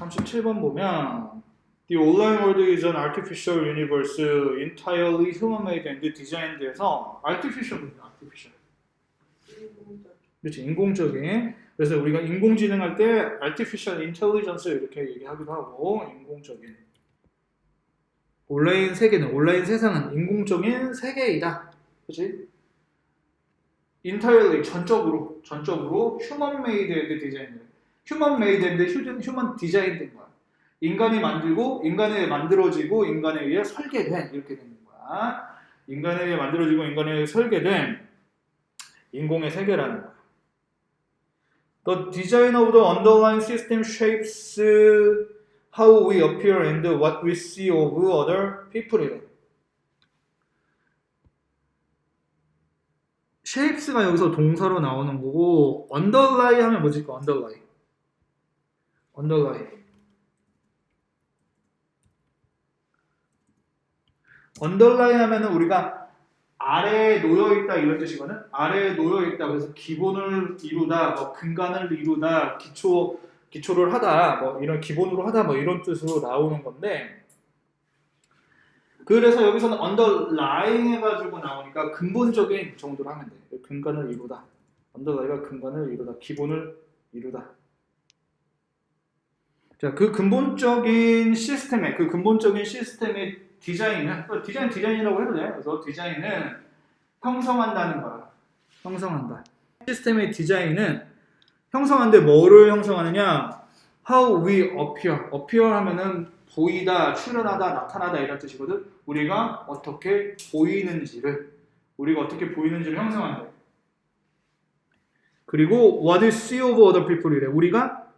37번 보면 The online world is an artificial universe entirely human-made and designed에서 artificial입니다. artificial. 그렇지, 인공적인. 그래서 우리가 인공지능 할 때 artificial intelligence 이렇게 얘기하기도 하고 인공적인. 온라인 세계는 온라인 세상은 인공적인 세계이다. 그렇지? entirely 전적으로 human-made and designed. human-made and human designed 된 거야. 인간이 만들고 인간에 만들어지고 인간에 의해 설계된 이렇게 되는 거야. 인간에 의해 만들어지고 인간에 의해 설계된 인공의 세계라는 거야. The design of the underlying system shapes how we appear and what we see of other people이래. shapes가 여기서 동사로 나오는 거고 underlie 하면 뭐지? underlie. underlie 하면은 우리가 아래에 놓여있다 이런 뜻이거든. 아래에 놓여있다. 그래서 기본을 이루다, 뭐 근간을 이루다, 기초를 하다, 뭐 이런 기본으로 하다, 뭐 이런 뜻으로 나오는 건데. 그래서 여기서는 underlying 해가지고 나오니까 근본적인 정도로 하면 돼. 근간을 이루다. underly가 근간을 이루다, 기본을 이루다. 자, 그 근본적인 시스템의 디자인은 디자인이라고 해도 돼. 그래서 디자인은 형성한다는 거야. 형성한다. 시스템의 디자인은 형성하는데 뭐를 형성하느냐? How we appear. appear 하면은 보이다, 출현하다, 나타나다 이런 뜻이거든. 우리가 어떻게 보이는지를 형성한다. 그리고 what is see of other people이래. 우리가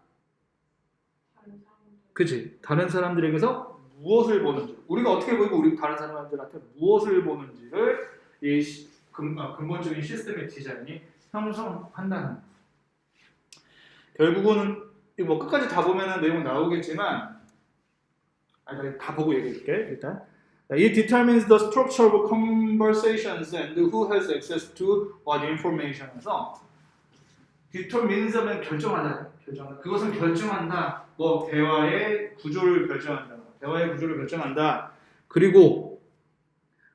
그치? 다른 사람들에게서 무엇을 보는지, 우리가 어떻게 보이고 우리 다른 사람들한테 무엇을 보는지를 이 근본적인 시스템의 디자인이 형성한다는 거예요. 결국은 뭐 끝까지 다 보면은 내용 나오겠지만, 다 보고 얘기해줄게. 일단 It determines the structure of conversations and who has access to what information에서 determines 하면 결정하다. 그것은 결정한다. 뭐 대화의 구조를 결정한다. 그리고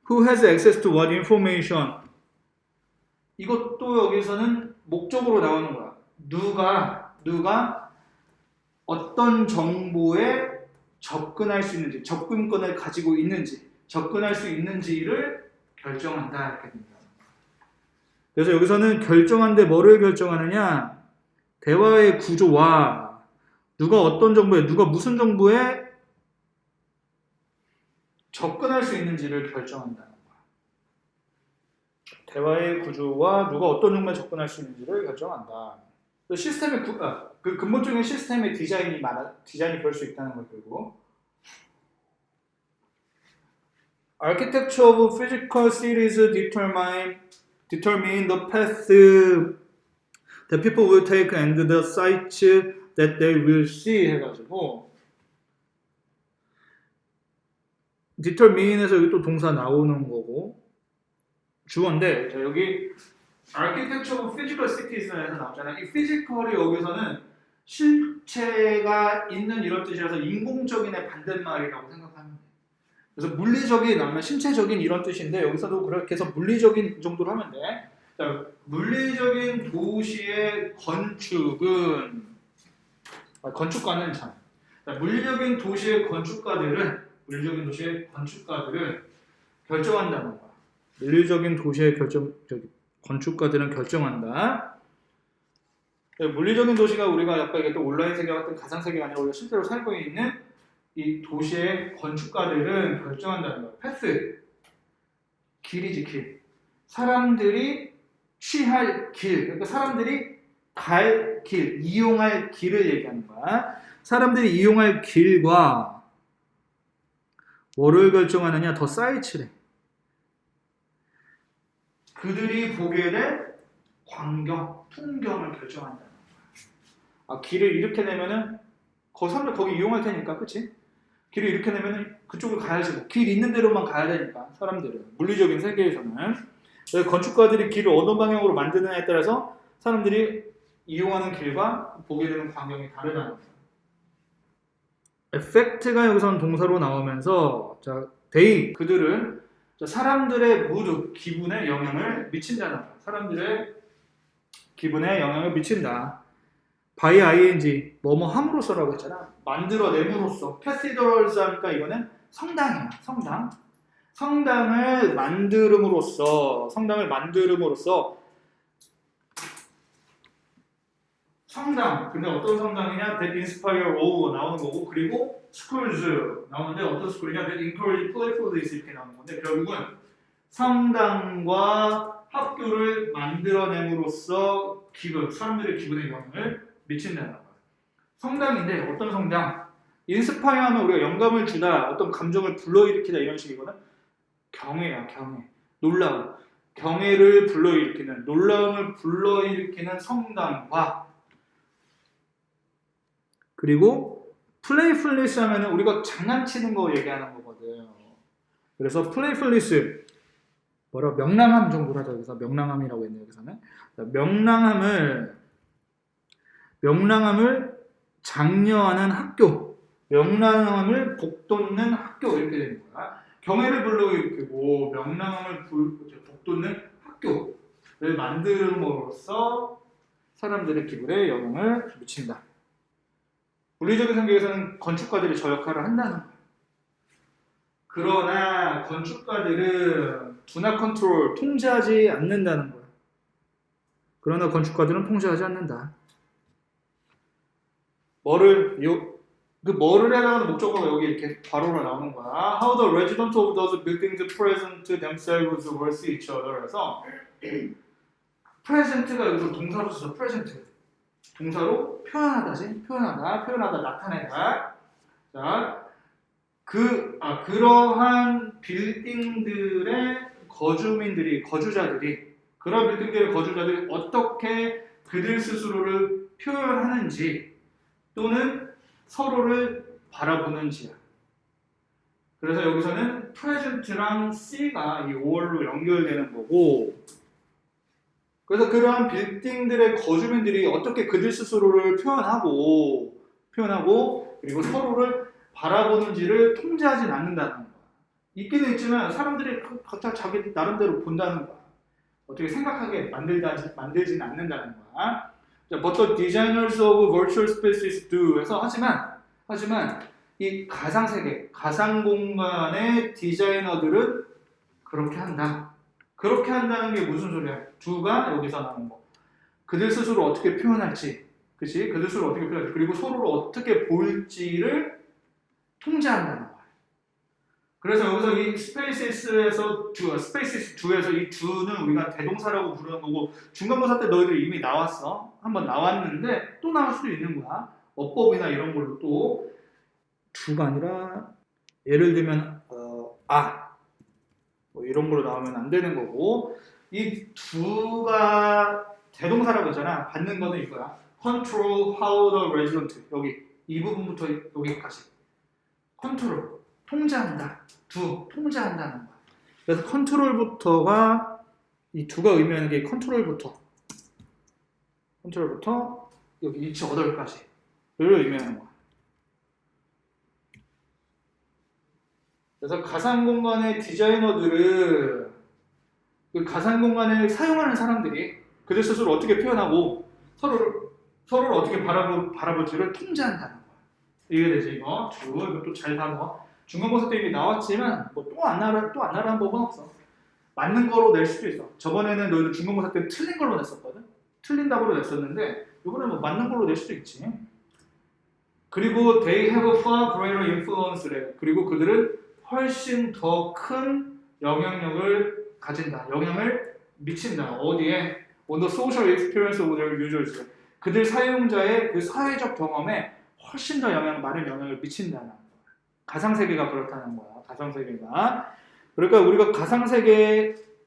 who has access to what information. 이것도 여기서는 목적으로 나오는 거야. 누가 어떤 정보에 접근할 수 있는지, 접근권을 가지고 있는지, 접근할 수 있는지를 결정한다. 이렇게 됩니다. 그래서 여기서는 결정한데 뭐를 결정하느냐? 대화의 구조와 누가 어떤 정보에, 누가 무슨 정보에 접근할 수 있는지를 결정한다는 거야. 대화의 구조와 누가 어떤 정보에 접근할 수 있는지를 결정한다. 시스템의 그 근본적인 시스템의 디자인이 그럴 수 있다는 걸 결국. Architecture of physical cities determine the path that people will take and the sights that they will see 해가지고 determine에서 여기 또 동사 나오는 거고 주어인데 자, 여기 Architecture of Physical Cities에서 나왔잖아요. 이 physical이 여기서는 실체가 있는 이런 뜻이라서 인공적인의 반대말이라고 생각하면 돼요. 그래서 물리적인 아니면 신체적인 이런 뜻인데 여기서도 그렇게 해서 물리적인 정도로 하면 돼. 자, 물리적인 도시의 건축은 건축가는 참. 자, 물리적인 도시의 건축가들은 결정한다는 거야. 물리적인 도시의 건축가들은 결정한다. 물리적인 도시가 우리가 아까 얘기했던 온라인 세계 같은 가상 세계가 아니라 우리가 실제로 살고 있는 이 도시의 건축가들은 결정한다는 거야. 패스, 길이지 길. 사람들이 취할 길, 그러니까 사람들이 갈 길, 이용할 길을 얘기하는 거야. 사람들이 이용할 길과 뭐를 결정하느냐? 더 사이츠래. 그들이 보게 될 광경, 풍경을 결정한다는 거야. 길을 이렇게 내면은 사람들 거기 이용할 테니까, 그치? 길을 이렇게 내면은 그쪽을 가야지. 뭐. 길 있는 대로만 가야 되니까 사람들은 물리적인 세계에서는. 그래서 건축가들이 길을 어느 방향으로 만드느냐에 따라서 사람들이 이용하는 길과 보게 되는 광경이 다르다는 거예요. effect가 여기서는 동사로 나오면서 자, they 그들은 자, 사람들의 무드 기분에 영향을 미친다는 거야. 사람들의 기분에 영향을 미친다. by ing 뭐뭐 함으로써라고 했잖아. 만들어냄으로써. cathedrals 하니까 이거는 성당이야. 성당. 성당을 만들음으로써 성당. 근데 어떤 성당이냐? That inspire awe 나오는 거고 그리고 schools 나오는데 어떤 스쿨이냐? That encourage playfulness 이렇게 나오는 건데 결국은 성당과 학교를 만들어냄으로써 사람들의 기분에 영향을 미친다는 거야. 성당인데 어떤 성당? 인스파이어하면 우리가 영감을 주다, 어떤 감정을 불러일으키다 이런 식이거든. 경애야, 경애. 놀라움. 경애를 불러일으키는, 놀라움을 불러일으키는 성당과 그리고 플레이풀리스 하면은 우리가 장난치는 거 얘기하는 거거든. 그래서 플레이풀리스 뭐라 명랑함 정도로 하자. 여기서 명랑함이라고 했네요. 여기서는 명랑함을 장려하는 학교, 명랑함을 복돋는 학교 이렇게 되는 거야. 경애를 불러일으키고 명랑함을 복돋는 학교를 만들므로써 사람들의 기분에 영향을 미친다. 물리적인 세계에서는 건축가들이 저 역할을 한다는 거야. 그러나 건축가들은 do not control, 통제하지 않는다는 거야. 그러나 건축가들은 통제하지 않는다. 뭐를 해당하는 목적어가 여기 이렇게 바로로 나오는 거야. How the residents of those buildings present themselves versus each other. 그래서 present가 여기서 동사로 써서 present. 동사로 표현하다지. 표현하다, 나타내다. 자, 그러한 빌딩들의 거주자들이 그런 빌딩들의 거주자들이 어떻게 그들 스스로를 표현하는지 또는 서로를 바라보는지야. 그래서 여기서는 present랑 C가 이 or로 연결되는 거고 그래서 그러한 빌딩들의 거주민들이 어떻게 그들 스스로를 표현하고 그리고 서로를 바라보는지를 통제하진 않는다는 거야. 있기는 있지만 사람들이 각자 자기 나름대로 본다는 거야. 어떻게 생각하게 만들진 않는다는 거야. But the designers of virtual spaces do. 해서 하지만 이 가상세계, 가상공간의 디자이너들은 그렇게 한다. 그렇게 한다는 게 무슨 소리야? do가 여기서 나오는 거. 그들 스스로 어떻게 표현할지, 그치? 그들 스스로 어떻게 표현할지, 그리고 서로를 어떻게 볼지를 통제한다는 거야. 그래서 여기서 이 스페이시스에서 이 do는 우리가 대동사라고 부르는 거고 중간고사 때 너희들 이미 나왔어. 한번 나왔는데 또 나올 수도 있는 거야. 어법이나 이런 걸로 또 do가 아니라 예를 들면 뭐 이런 걸로 나오면 안 되는 거고 이 do가 대동사라고 했잖아. 받는 거는 이거야. Control how the resident 여기 이 부분부터 여기까지 컨트롤 통제한다. 통제한다는 거야. 그래서 컨트롤부터가 이 do가 의미하는 게 컨트롤부터 여기 each other까지를 의미하는 거야. 그래서 가상공간의 디자이너들은 그 가상공간을 사용하는 사람들이 그들 스스로 어떻게 표현하고 서로를 어떻게 바라볼지를 통제한다는 거야. 이해되지 이거? 이것도 잘 봐봐. 중간고사 때 이미 나왔지만 뭐 또 안 나라는 법은 없어. 맞는 거로 낼 수도 있어. 저번에는 너희들 중간고사 때 틀린 걸로 냈었거든. 틀린다고 냈었는데 이번에는 뭐 맞는 걸로 낼 수도 있지. 그리고 they have a far greater influence래. 그리고 그들은 훨씬 더 큰 영향력을 가진다. 영향을 미친다. 어디에? On the social experience of their users. 그들 사용자의 그 사회적 경험에 훨씬 더 많은 영향을 미친다는 거야. 가상세계가 그렇다는 거야. 가상세계가. 그러니까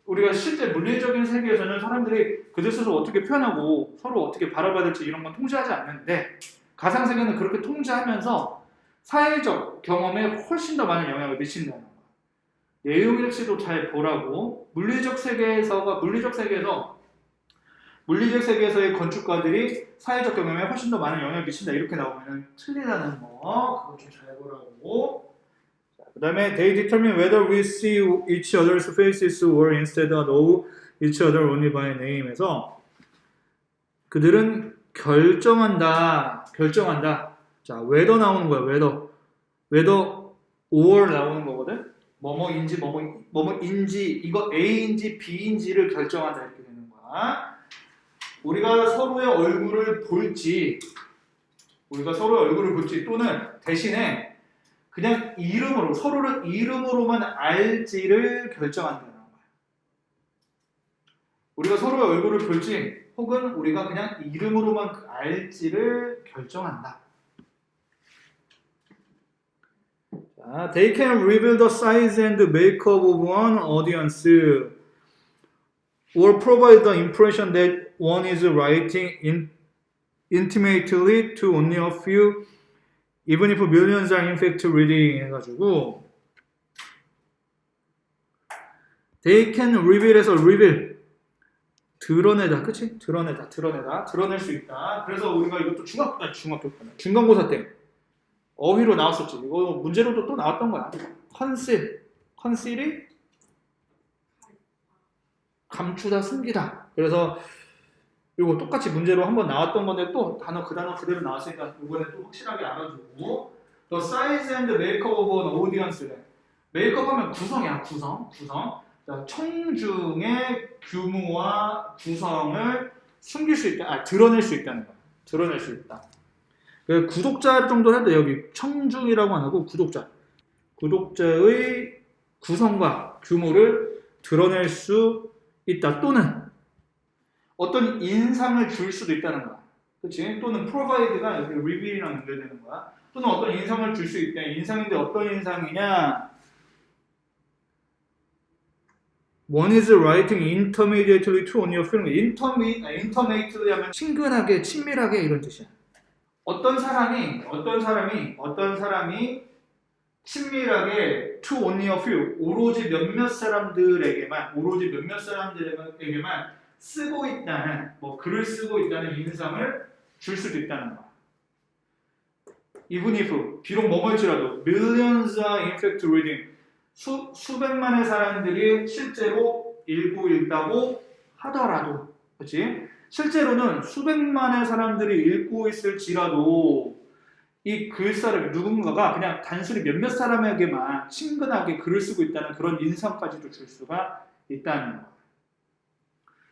우리가 실제 물리적인 세계에서는 사람들이 그들 스스로 어떻게 표현하고 서로 어떻게 바라봐야 될지 이런 건 통제하지 않는데 가상세계는 그렇게 통제하면서 사회적 경험에 훨씬 더 많은 영향을 미친다는 거야. 내용 일치도 잘 보라고. 물리적 세계에서 물리적 세계에서의 건축가들이 사회적 경험에 훨씬 더 많은 영향을 미친다 이렇게 나오면 틀리다는 거 그거 좀 잘 보라고. 그 다음에 they determine whether we see each other's faces or instead know each other only by name에서 그들은 결정한다. 자, whether 나오는 거야. whether or 나오는 거거든. 뭐뭐인지 이거 A인지 B인지를 결정한다 이렇게 되는 거야. 우리가 서로의 얼굴을 볼지 또는 대신에 그냥 이름으로 서로를 이름으로만 알지를 결정한다는 거야. 우리가 서로의 얼굴을 볼지 혹은 우리가 그냥 이름으로만 알지를 결정한다. 자, they can reveal the size and makeup of an audience or provide the impression that one is writing intimately to only a few, even if millions are in fact reading 해가지고 they can reveal에서 reveal 드러내다, 그치? 드러낼 수 있다. 그래서 우리가 이것도 중간고사 때 어휘로 나왔었지. 이거 문제로도 또 나왔던 거야. 컨실이 감추다, 숨기다. 그래서 이거 똑같이 문제로 한번 나왔던 건데 또 그 단어 그대로 나왔으니까 이번에 또 확실하게 알아주고. The size and makeup of an audience. 메이크업 하면 구성이야. 구성. 자, 청중의 규모와 구성을 숨길 수 있다. 드러낼 수 있다는 거야. 드러낼 수 있다. 구독자 정도 해도 여기 청중이라고 안 하고 구독자의 구성과 규모를 드러낼 수 있다. 또는 어떤 인상을 줄 수도 있다는 거야. 그치? 또는 provide가 여기 reveal이랑 연결되는 거야. 또는 어떤 인상을 줄 수 있다. 인상인데 어떤 인상이냐? One is writing intermediately to on your film. Intimately 하면 친근하게, 친밀하게 이런 뜻이야. 어떤 사람이 친밀하게 to only a few, 오로지 몇몇 사람들에게만 쓰고 있다는, 글을 쓰고 있다는 인상을 줄 수도 있다는 거야. Even if, 비록 뭐뭐일지라도 millions are in fact reading, 수백만의 사람들이 실제로 읽고 있다고 하더라도, 그렇지? 실제로는 수백만의 사람들이 읽고 있을지라도 이 글사를 누군가가 그냥 단순히 몇몇 사람에게만 친근하게 글을 쓰고 있다는 그런 인상까지도 줄 수가 있다는 거.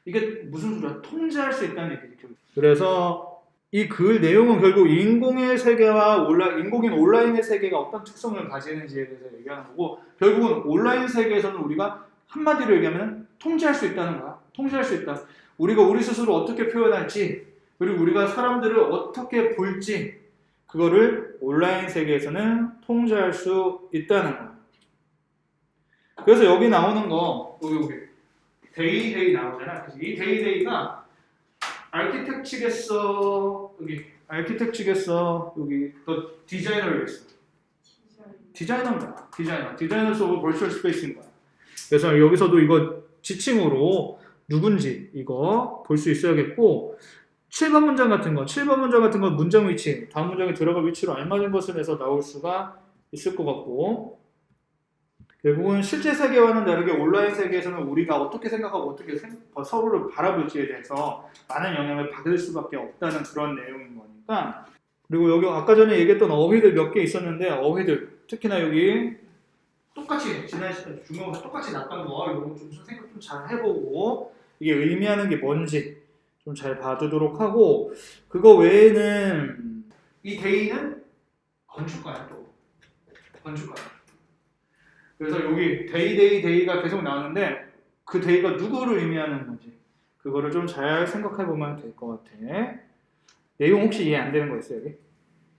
이게 무슨 소리야? 통제할 수 있다는 얘기죠. 그래서 이 글 내용은 결국 인공의 세계와 인공인 온라인의 세계가 어떤 특성을 가지는지에 대해서 얘기하는 거고, 결국은 온라인 세계에서는 우리가 한마디로 얘기하면 통제할 수 있다는 거야. 통제할 수 있다. 우리가 우리 스스로 어떻게 표현할지, 그리고 우리가 사람들을 어떻게 볼지, 그거를 온라인 세계에서는 통제할 수 있다는 거야. 그래서 여기 나오는 거, 여기 데이 나오잖아. 그래서 이 데이가 아키텍트 측에서 여기 더 디자이너를 했어. 디자이너스 오브 버추얼 스페이스인 거야. 그래서 여기서도 이거 지칭으로 누군지 이거 볼 수 있어야겠고, 7번 문장 같은 거 문장 위치, 다음 문장에 들어갈 위치로 알맞은 것을 해서 나올 수가 있을 것 같고, 결국은 실제 세계와는 다르게 온라인 세계에서는 우리가 어떻게 생각하고 어떻게 서로를 바라볼지에 대해서 많은 영향을 받을 수밖에 없다는 그런 내용인 거니까. 그리고 여기 아까 전에 얘기했던 어휘들 몇 개 있었는데, 어휘들 특히나 여기 똑같이 지난 시간 중요한 똑같이 났던 거 이거 좀 생각 좀 잘 해보고 이게 의미하는 게 뭔지 좀 잘 봐두도록 하고, 그거 외에는 이 데이는 건축가야. 또 건축가야. 그래서 여기 데이가 계속 나오는데 그 데이가 누구를 의미하는 건지 그거를 좀 잘 생각해 보면 될 것 같아. 내용 혹시 이해 안 되는 거 있어요 여기?